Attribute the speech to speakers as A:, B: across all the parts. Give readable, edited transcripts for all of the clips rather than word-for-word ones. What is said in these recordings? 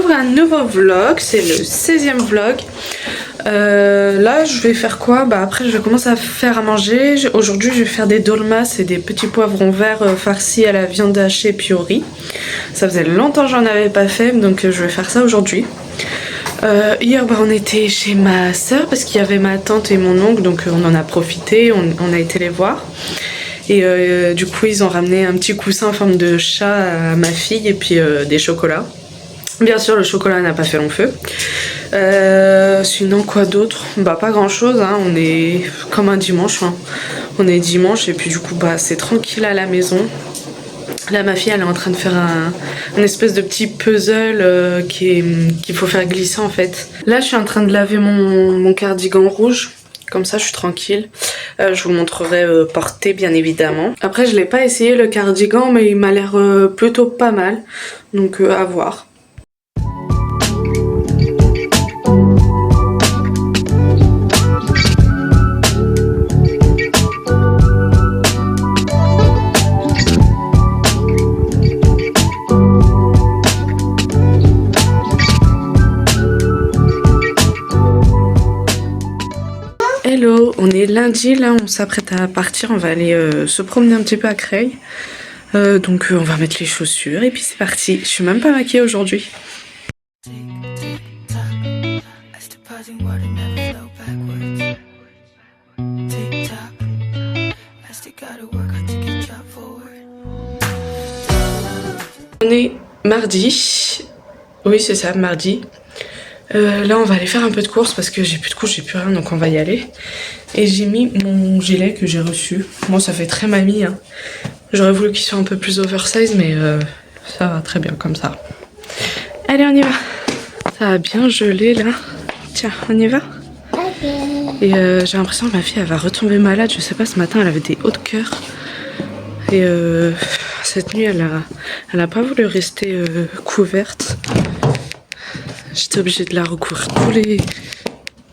A: pour un nouveau vlog, c'est le 16e vlog. Là je vais faire quoi? Après je vais commencer à faire à manger. Aujourd'hui je vais faire des dolmas et des petits poivrons verts farcis à la viande hachée puis au riz. Ça faisait longtemps que j'en avais pas fait, donc je vais faire ça aujourd'hui. Hier on était chez ma soeur parce qu'il y avait ma tante et mon oncle, donc on en a profité, on a été les voir. Et du coup ils ont ramené un petit coussin en forme de chat à ma fille et puis des chocolats. Bien sûr le chocolat n'a pas fait long feu. Sinon quoi d'autre? Pas grand chose, hein. On est comme un dimanche, hein. On est dimanche et puis du coup c'est tranquille à la maison. Là ma fille elle est en train de faire un espèce de petit puzzle qu'il faut faire glisser en fait. Là je suis en train de laver mon cardigan rouge. Comme ça je suis tranquille. Je vous montrerai porté bien évidemment. Après je l'ai pas essayé le cardigan mais il m'a l'air plutôt pas mal. Donc à voir. Hello, on est lundi, là on s'apprête à partir, on va aller se promener un petit peu à Creil. Donc on va mettre les chaussures et puis c'est parti. Je suis même pas maquillée aujourd'hui. On est mardi, oui c'est ça, mardi. Là on va aller faire un peu de course parce que j'ai plus de couches, j'ai plus rien, donc on va y aller. Et j'ai mis mon gilet que j'ai reçu. Moi ça fait très mamie, hein. J'aurais voulu qu'il soit un peu plus oversize mais ça va très bien comme ça. Allez on y va. Ça a bien gelé là. Tiens on y va. Et j'ai l'impression que ma fille elle va retomber malade. Je sais pas, ce matin elle avait des hauts de cœur. Et cette nuit elle a pas voulu rester couverte. J'étais obligée de la recouvrir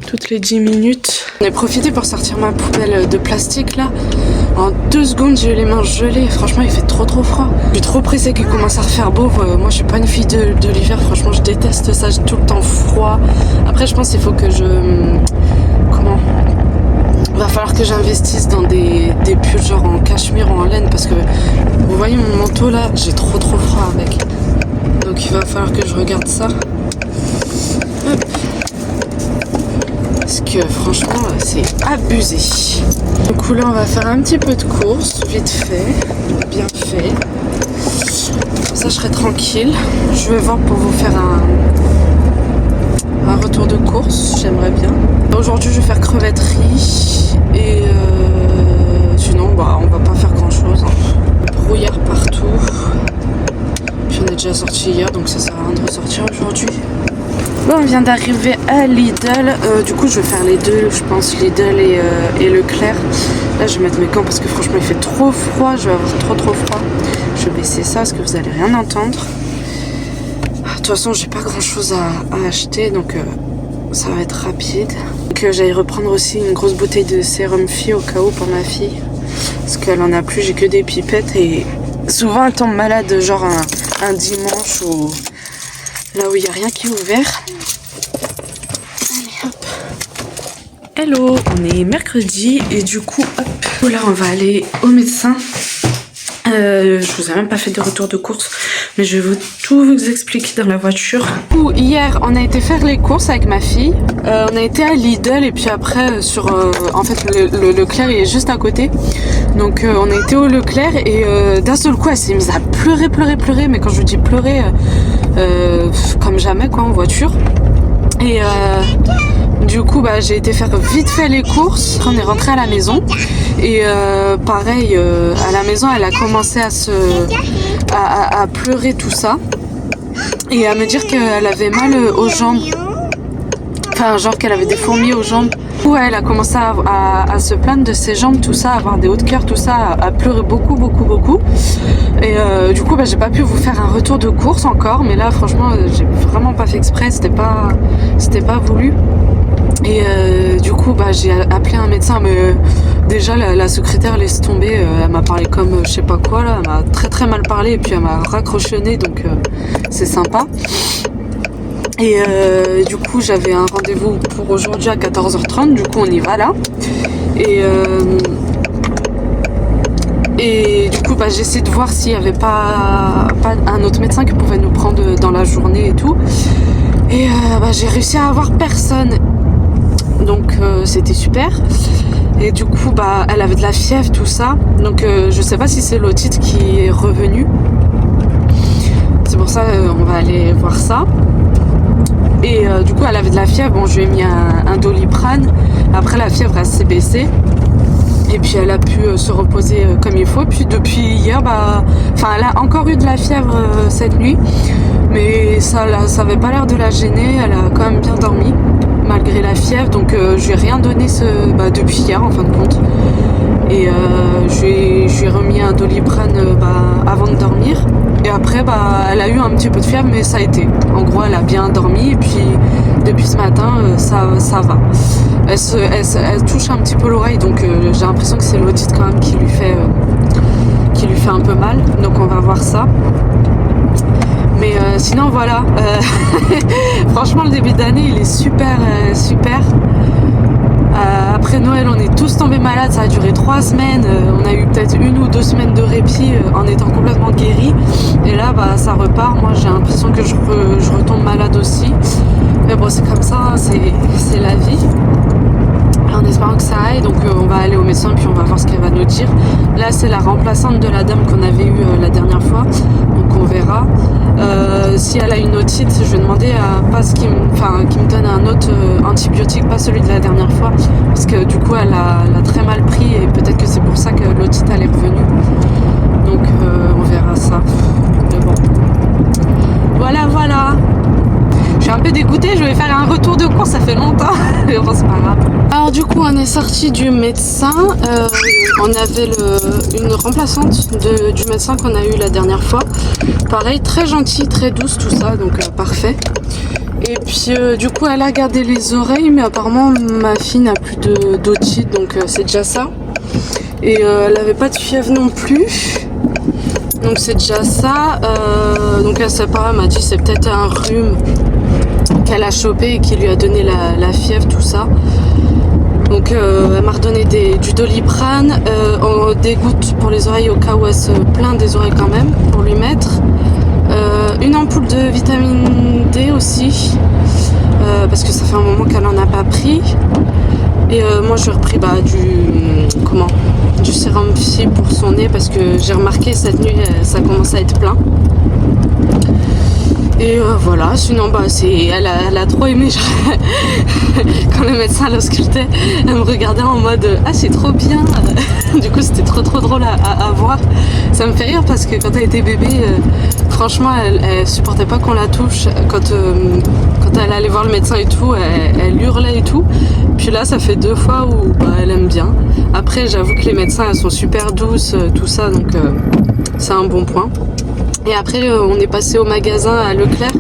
A: toutes les 10 minutes. J'en ai profité pour sortir ma poubelle de plastique là. En 2 secondes j'ai eu les mains gelées. Franchement il fait trop froid. Je suis trop pressée qu'il commence à refaire beau. Moi je suis pas une fille de l'hiver. Franchement je déteste ça. J'ai tout le temps froid. Après je pense qu'il faut que va falloir que j'investisse dans des pulls genre en cachemire ou en laine. Parce que vous voyez mon manteau là, j'ai trop froid avec. Donc il va falloir que je regarde ça. Hop. Parce que franchement c'est abusé. Du coup là on va faire un petit peu de course, vite fait, bien fait. Ça je serai tranquille. Je vais voir pour vous faire un retour de course, j'aimerais bien. Aujourd'hui je vais faire crevetterie et sinon on va pas faire grand chose, hein. Brouillard partout. Puis on est déjà sorti hier donc ça sert à rien de ressortir aujourd'hui. Bon, on vient d'arriver à Lidl, du coup je vais faire les deux, je pense, Lidl et Leclerc. Là je vais mettre mes gants parce que franchement il fait trop froid, je vais avoir trop froid. Je vais baisser ça parce que vous allez rien entendre. De toute façon j'ai pas grand chose à acheter donc ça va être rapide. Donc j'allais reprendre aussi une grosse bouteille de sérum fille au cas où pour ma fille. Parce qu'elle en a plus, j'ai que des pipettes et souvent elle tombe malade genre un dimanche ou... là où il n'y a rien qui est ouvert. Allez hop. Hello, on est mercredi et du coup hop, là on va aller au médecin. Je vous ai même pas fait de retour de course, mais je vais tout vous expliquer dans la voiture. Hier on a été faire les courses avec ma fille. On a été à Lidl et puis après en fait le Leclerc il est juste à côté. Donc on a été au Leclerc et d'un seul coup elle s'est mise à pleurer. Mais quand je vous dis pleurer, comme jamais quoi en voiture. Et du coup j'ai été faire vite fait les courses. On est rentré à la maison et pareil à la maison elle a commencé à pleurer tout ça et à me dire qu'elle avait mal aux jambes, enfin genre qu'elle avait des fourmis aux jambes. Ouais, elle a commencé à se plaindre de ses jambes, tout ça, à avoir des hauts de cœur, tout ça, à pleurer beaucoup. Et du coup j'ai pas pu vous faire un retour de course encore, mais là franchement j'ai vraiment pas fait exprès, c'était pas voulu. Et du coup j'ai appelé un médecin, mais déjà la secrétaire laisse tomber, elle m'a parlé comme je sais pas quoi là, elle m'a très mal parlé et puis elle m'a raccrochonné, donc c'est sympa. Et du coup j'avais un rendez-vous pour aujourd'hui à 14h30, du coup on y va là. Et du coup bah, j'essaie de voir s'il n'y avait pas un autre médecin qui pouvait nous prendre dans la journée et tout. Et bah, j'ai réussi à avoir personne. Donc c'était super. Et du coup bah, elle avait de la fièvre, tout ça. Donc je sais pas si c'est l'otite qui est revenu. C'est pour ça on va aller voir ça. Et du coup elle avait de la fièvre. Bon, je lui ai mis un Doliprane. Après la fièvre elle s'est baissée. Et puis elle a pu se reposer comme il faut. Puis depuis hier, bah, elle a encore eu de la fièvre cette nuit. Mais ça avait pas l'air de la gêner. Elle a quand même bien dormi malgré la fièvre. Donc je lui ai rien donné depuis hier en fin de compte. Et je lui ai remis un Doliprane avant de dormir. Et après elle a eu un petit peu de fièvre, mais ça a été. En gros elle a bien dormi. Et puis depuis ce matin ça va. Elle touche un petit peu l'oreille, donc j'ai l'impression que c'est l'otite quand même qui lui fait un peu mal. Donc on va voir ça. Mais sinon voilà, franchement le début d'année il est super. Après Noël on est tous tombés malades, ça a duré 3 semaines, on a eu peut-être 1 ou 2 semaines de répit en étant complètement guéris. Et là ça repart, moi j'ai l'impression que je retombe malade aussi. Mais bon c'est comme ça, c'est la vie. En espérant que ça aille, donc on va aller au médecin puis on va voir ce qu'elle va nous dire. Là c'est la remplaçante de la dame qu'on avait eue la dernière fois, donc on verra. Si elle a une otite, je vais demander à Paz qui me donne un autre antibiotique, pas celui de la dernière fois, parce que du coup elle a très mal pris et peut-être que c'est pour ça que l'otite elle est revenue. Donc on verra ça. Mais bon. Voilà. Je suis un peu dégoûtée, je vais faire un retour de course, ça fait longtemps, mais bon c'est pas grave. Alors du coup on est sorti du médecin, on avait une remplaçante du médecin qu'on a eu la dernière fois. Pareil, très gentille, très douce, tout ça, donc parfait. Et puis du coup elle a gardé les oreilles, mais apparemment ma fille n'a plus d'otite, donc c'est déjà ça. Et elle n'avait pas de fièvre non plus. Donc c'est déjà ça. Donc elle m'a dit c'est peut-être un rhume qu'elle a chopé et qui lui a donné la fièvre, tout ça. Donc elle m'a redonné du Doliprane, des gouttes pour les oreilles au cas où elle se plaint des oreilles quand même, pour lui mettre. Une ampoule de vitamine D aussi, parce que ça fait un moment qu'elle en a pas pris. Et moi j'ai repris du sérum Phi pour son nez, parce que j'ai remarqué cette nuit ça commence à être plein. Et voilà, sinon elle a trop aimé. Quand le médecin l'auscultait, elle me regardait en mode ah c'est trop bien. Du coup c'était trop drôle à voir. Ça me fait rire parce que quand elle était bébé, franchement elle supportait pas qu'on la touche. Quand elle allait voir le médecin et tout, elle hurlait et tout. Puis là ça fait 2 fois où elle aime bien. Après j'avoue que les médecins elles sont super douces, tout ça, donc c'est un bon point. Et après on est passé au magasin à Leclerc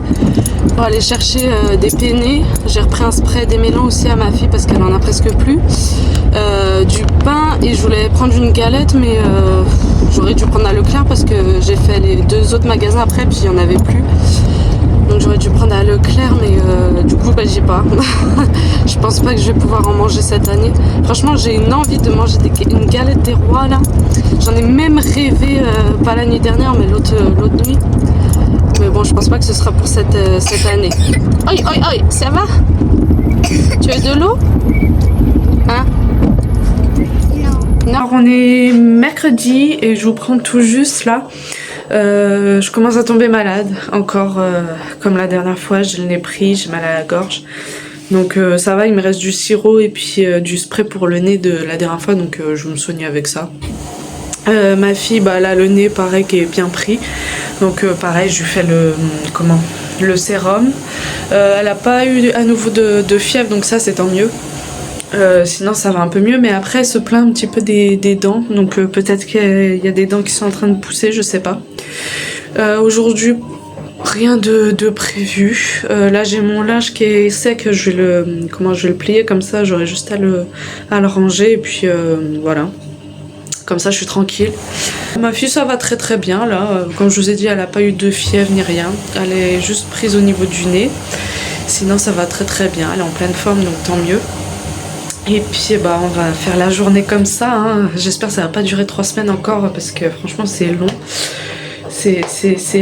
A: pour aller chercher des penne. J'ai repris un spray démêlant aussi à ma fille parce qu'elle en a presque plus. Du pain, et je voulais prendre une galette, mais j'aurais dû prendre à Leclerc parce que j'ai fait les 2 autres magasins après puis il n'y en avait plus. Donc j'aurais dû prendre à Leclerc, mais du coup j'y pas. Je pense pas que je vais pouvoir en manger cette année. Franchement j'ai une envie de manger une galette des rois là. J'en ai même rêvé, pas la nuit dernière mais l'autre nuit. Mais bon je pense pas que ce sera pour cette année. Oi, ça va? Tu veux de l'eau? Hein? Non. Alors on est mercredi et je vous prends tout juste là. Je commence à tomber malade encore, comme la dernière fois, j'ai le nez pris, j'ai mal à la gorge. Donc ça va, il me reste du sirop et puis du spray pour le nez de la dernière fois, donc je me soigne avec ça. Ma fille, elle a le nez pareil qui est bien pris, donc pareil je lui fais le sérum. Elle a pas eu à nouveau de fièvre, donc ça c'est tant mieux. Sinon ça va un peu mieux, mais après elle se plaint un petit peu des dents, donc peut-être qu'il y a des dents qui sont en train de pousser, je sais pas. Aujourd'hui rien de prévu. Là j'ai mon linge qui est sec, je vais le plier comme ça, j'aurai juste à le ranger et puis voilà. Comme ça je suis tranquille. Ma fille ça va très bien là, comme je vous ai dit elle a pas eu de fièvre ni rien, elle est juste prise au niveau du nez. Sinon ça va très très bien, elle est en pleine forme donc tant mieux. Et puis bah on va faire la journée comme ça, hein. J'espère que ça va pas durer 3 semaines encore parce que franchement c'est long. C'est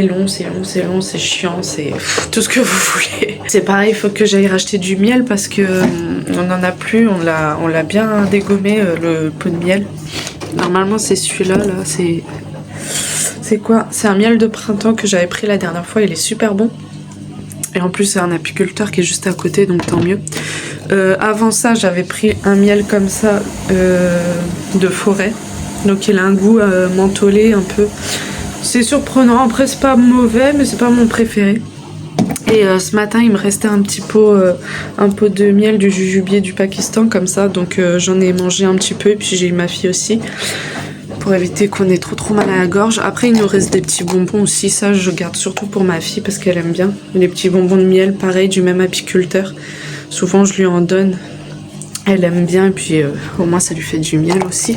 A: long, c'est chiant, c'est tout ce que vous voulez. C'est pareil, il faut que j'aille racheter du miel parce que on n'en a plus, on l'a bien dégommé le pot de miel. Normalement c'est celui-là, là, c'est quoi? C'est un miel de printemps que j'avais pris la dernière fois, il est super bon. Et en plus c'est un apiculteur qui est juste à côté, donc tant mieux. Avant ça j'avais pris un miel comme ça de forêt. Donc il a un goût mentholé un peu. C'est surprenant, après c'est pas mauvais mais c'est pas mon préféré. Et ce matin il me restait un pot de miel du jujubier du Pakistan comme ça. Donc j'en ai mangé un petit peu et puis j'ai eu ma fille aussi. Pour éviter qu'on ait trop mal à la gorge. Après il nous reste des petits bonbons aussi, ça je garde surtout pour ma fille parce qu'elle aime bien. Les petits bonbons de miel, pareil du même apiculteur. Souvent je lui en donne, elle aime bien et puis au moins ça lui fait du miel aussi.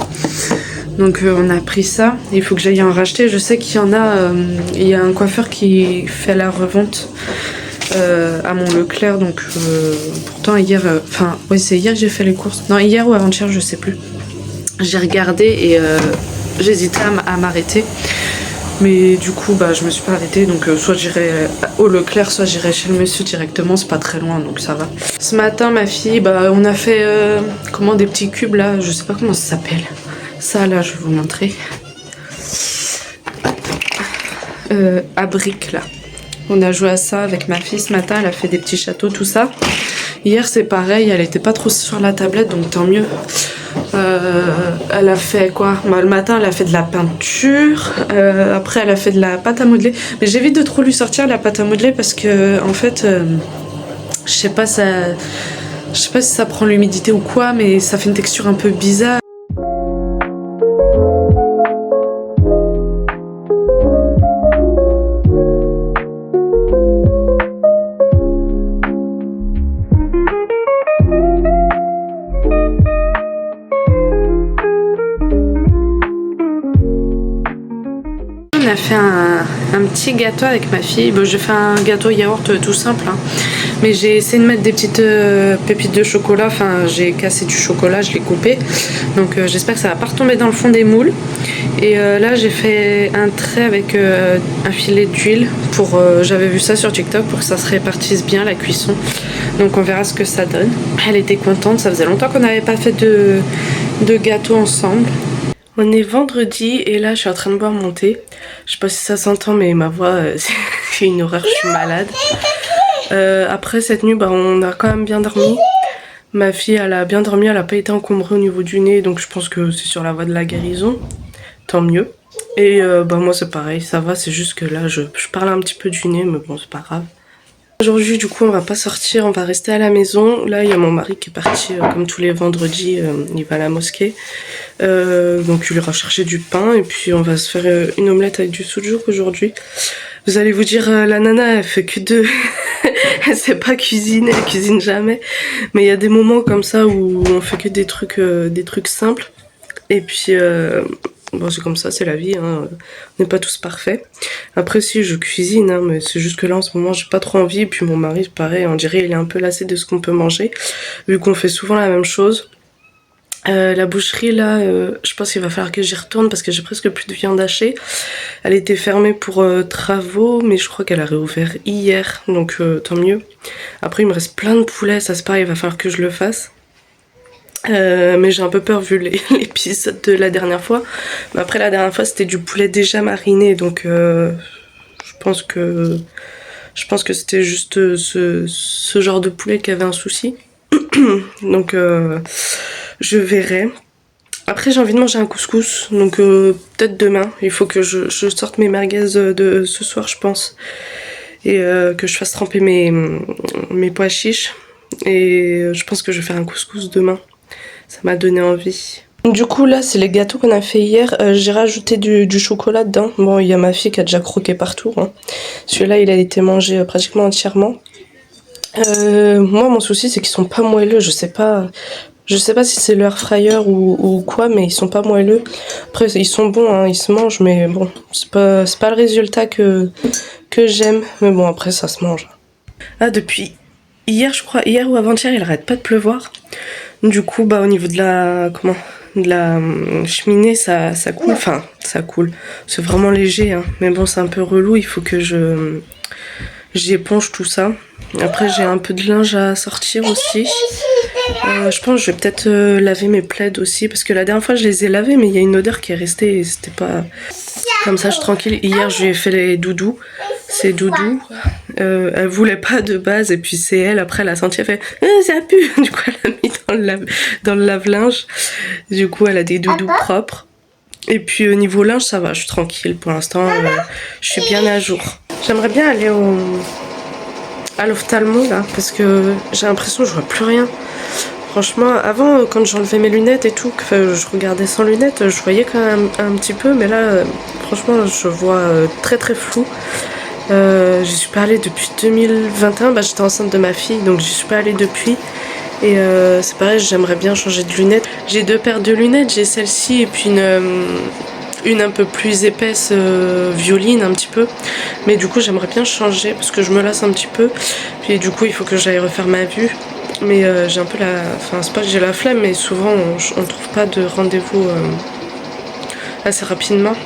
A: Donc on a pris ça, il faut que j'aille en racheter. Je sais qu'il y en a, il y a un coiffeur qui fait la revente à mon Leclerc. Donc pourtant hier, oui c'est hier que j'ai fait les courses. Non hier ou avant-hier je sais plus. J'ai regardé et j'hésitais à m'arrêter. Mais du coup bah je me suis pas arrêtée, donc soit j'irai au Leclerc, soit j'irai chez le monsieur directement, c'est pas très loin donc ça va. Ce matin ma fille, bah on a fait des petits cubes là, je sais pas comment ça s'appelle. Ça là je vais vous montrer. À briques là. On a joué à ça avec ma fille ce matin, elle a fait des petits châteaux, tout ça. Hier c'est pareil, elle était pas trop sur la tablette donc tant mieux. Elle a fait quoi? Bah, le matin elle a fait de la peinture, après elle a fait de la pâte à modeler, mais j'évite de trop lui sortir la pâte à modeler parce que en fait je sais pas si ça prend l'humidité ou quoi, mais ça fait une texture un peu bizarre. On a fait un petit gâteau avec ma fille. Bon, j'ai fait un gâteau yaourt tout simple, hein. Mais j'ai essayé de mettre des petites pépites de chocolat. Enfin, j'ai cassé du chocolat, je l'ai coupé. Donc j'espère que ça va pas retomber dans le fond des moules. Et là j'ai fait un trait avec un filet d'huile. J'avais vu ça sur TikTok pour que ça se répartisse bien la cuisson. Donc on verra ce que ça donne. Elle était contente, ça faisait longtemps qu'on n'avait pas fait de gâteau ensemble. On est vendredi et là je suis en train de boire mon thé. Je sais pas si ça s'entend mais ma voix c'est une horreur, je suis malade. Après cette nuit bah, on a quand même bien dormi. Ma fille elle a bien dormi, elle a pas été encombrée au niveau du nez donc je pense que c'est sur la voie de la guérison. Tant mieux. Et bah moi c'est pareil, ça va, c'est juste que là je parle un petit peu du nez mais bon c'est pas grave. Aujourd'hui du coup on va pas sortir, on va rester à la maison. Là il y a mon mari qui est parti comme tous les vendredis, il va à la mosquée. Donc il ira chercher du pain et puis on va se faire une omelette avec du sujouk aujourd'hui. Vous allez vous dire la nana elle fait que de... elle sait pas cuisiner, elle cuisine jamais. Mais il y a des moments comme ça où on fait que des trucs simples. Et puis bon c'est comme ça, c'est la vie, hein. On n'est pas tous parfaits. Après si je cuisine, hein, mais c'est juste que là en ce moment j'ai pas trop envie. Et puis mon mari pareil, on dirait il est un peu lassé de ce qu'on peut manger. Vu qu'on fait souvent la même chose. La boucherie là, je pense qu'il va falloir que j'y retourne parce que j'ai presque plus de viande hachée. Elle était fermée pour travaux mais je crois qu'elle a réouvert hier donc tant mieux. Après il me reste plein de poulets, ça c'est pareil, il va falloir que je le fasse. Mais j'ai un peu peur vu l'épisode de la dernière fois. Mais après la dernière fois c'était du poulet déjà mariné donc je pense que c'était juste ce genre de poulet qui avait un souci. Donc je verrai. Après j'ai envie de manger un couscous donc peut-être demain. Il faut que je sorte mes merguez de ce soir je pense. Et que je fasse tremper mes pois chiches. Et je pense que je vais faire un couscous demain. Ça m'a donné envie. Du coup là c'est les gâteaux qu'on a fait hier. J'ai rajouté du chocolat dedans. Bon il y a ma fille qui a déjà croqué partout, hein. Celui-là il a été mangé pratiquement entièrement. Moi mon souci c'est qu'ils sont pas moelleux. Je sais pas si c'est leur fryer ou quoi, mais ils sont pas moelleux. Après ils sont bons, hein, ils se mangent, mais bon c'est pas le résultat que j'aime. Mais bon après ça se mange. Ah depuis hier je crois, hier ou avant-hier, il arrête pas de pleuvoir. Du coup, bah au niveau de la cheminée, ça coule, enfin ça coule. C'est vraiment léger, hein. Mais bon, c'est un peu relou. Il faut que j'éponge tout ça. Après, j'ai un peu de linge à sortir aussi. Je pense que je vais peut-être laver mes plaids aussi, parce que la dernière fois je les ai lavés, mais il y a une odeur qui est restée et c'était pas comme ça. Je suis tranquille. Hier, je lui ai fait les doudous. Ces doudous, elle voulait pas de base, et puis c'est elle, après elle a senti, elle fait ça pue. Du coup elle a mis dans le lave-linge. Du coup elle a des doudous propres. Et puis au niveau linge ça va, je suis tranquille pour l'instant, je suis bien à jour. J'aimerais bien aller à l'ophtalmo là, parce que j'ai l'impression que je vois plus rien. Franchement, avant, quand j'enlevais mes lunettes et tout, que je regardais sans lunettes, je voyais quand même un petit peu, mais là, franchement, je vois très très flou. J'y suis pas allée depuis 2021, bah, j'étais enceinte de ma fille, donc j'y suis pas allée depuis. Et c'est pareil, j'aimerais bien changer de lunettes. J'ai 2 paires de lunettes, j'ai celle-ci et puis une un peu plus épaisse, violine un petit peu. Mais du coup j'aimerais bien changer parce que je me lasse un petit peu. Puis du coup il faut que j'aille refaire ma vue. Mais j'ai un peu la... Enfin c'est pas que j'ai la flemme, mais souvent on trouve pas de rendez-vous assez rapidement.